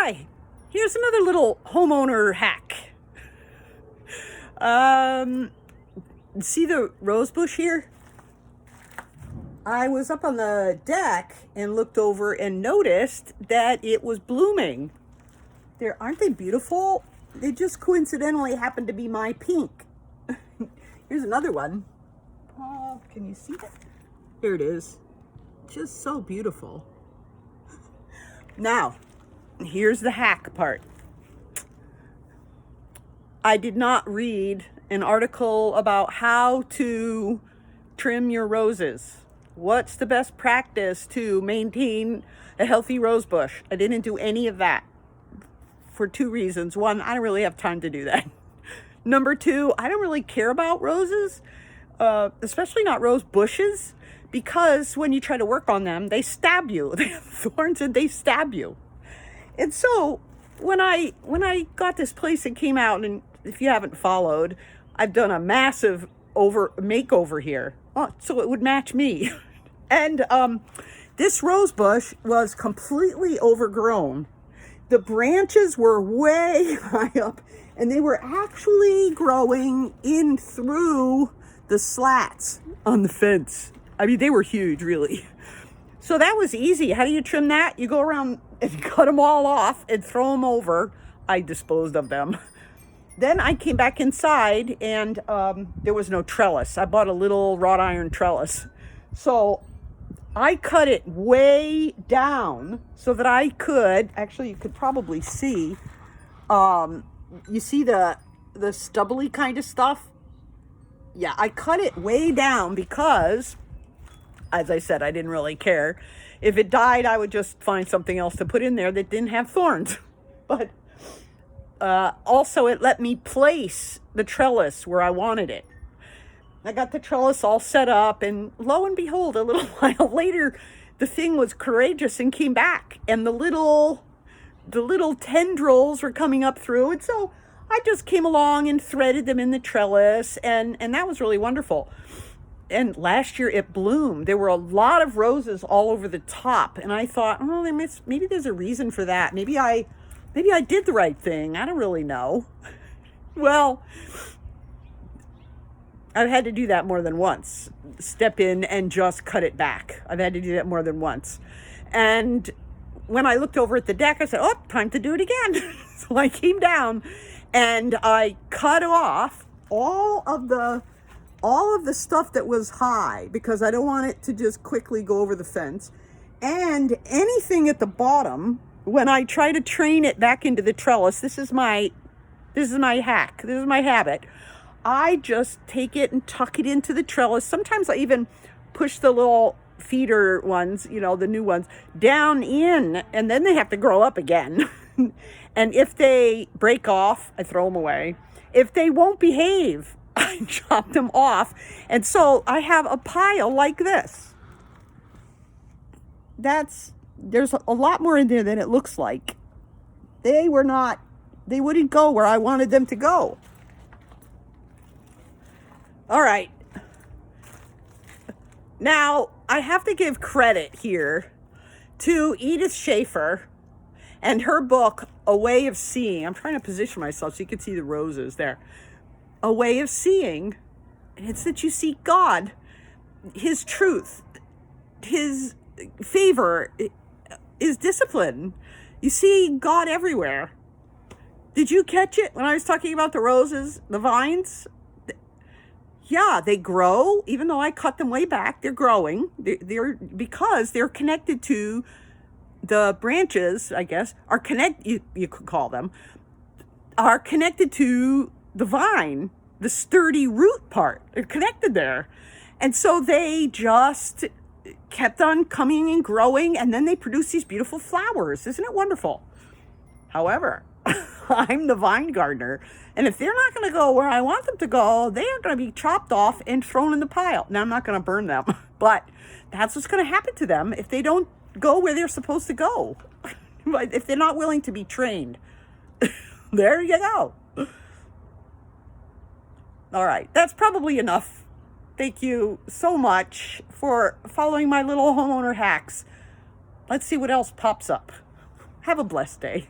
Hi, here's another little homeowner hack. See the rose bush here? I was up on the deck and looked over and noticed that it was blooming. Aren't they beautiful? They just coincidentally happen to be my pink. Here's another one. Oh, can you see it? Here it is. Just so beautiful. Now, here's the hack part. I did not read an article about how to trim your roses. What's the best practice to maintain a healthy rose bush? I didn't do any of that for two reasons. One, I don't really have time to do that. Number two, I don't really care about roses, especially not rose bushes, because when you try to work on them, they stab you. They have thorns and they stab you. And so when I got this place and came out, and if you haven't followed, I've done a massive makeover here. So it would match me. And this rose bush was completely overgrown. The branches were way high up, and they were actually growing in through the slats on the fence. I mean, they were huge, really. So that was easy. How do you trim that? You go around and cut them all off and throw them over. I disposed of them. Then I came back inside, and there was no trellis. I bought a little wrought iron trellis. So I cut it way down so that I could, actually you could probably see, you see the stubbly kind of stuff? Yeah, I cut it way down because, as I said, I didn't really care. If it died, I would just find something else to put in there that didn't have thorns. But also, it let me place the trellis where I wanted it. I got the trellis all set up, and lo and behold, a little while later, the thing was courageous and came back, and the little tendrils were coming up through, and so I just came along and threaded them in the trellis, and that was really wonderful. And last year it bloomed. There were a lot of roses all over the top, and I thought, oh, maybe there's a reason for that. Maybe I did the right thing. I don't really know. Well, I've had to do that more than once. Step in and just cut it back. I've had to do that more than once. And when I looked over at the deck, I said, oh, time to do it again. So I came down and I cut off all of the stuff that was high, because I don't want it to just quickly go over the fence. And anything at the bottom, when I try to train it back into the trellis, this is my hack. This is my habit. I just take it and tuck it into the trellis. Sometimes I even push the little feeder ones, the new ones, down in, and then they have to grow up again. And if they break off, I throw them away. If they won't behave, I chop them off. And so I have a pile like this. There's a lot more in there than it looks like. They wouldn't go where I wanted them to go. All right. Now, I have to give credit here to Edith Schaefer and her book, A Way of Seeing. I'm trying to position myself so you can see the roses there. A Way of Seeing. It's that you see God, His truth, His favor, His discipline. You see God everywhere. Did you catch it when I was talking about the roses, the vines? Yeah, they grow. Even though I cut them way back, they're growing. Because they're connected to the branches, I guess, you could call them, are connected to the vine, the sturdy root part. They're connected there. And so they just kept on coming and growing, and then they produce these beautiful flowers. Isn't it wonderful? However, I'm the vine gardener, and if they're not going to go where I want them to go, they are going to be chopped off and thrown in the pile. Now, I'm not going to burn them, but that's what's going to happen to them if they don't go where they're supposed to go. If they're not willing to be trained. There you go. All right, that's probably enough. Thank you so much for following my little homeowner hacks. Let's see what else pops up. Have a blessed day.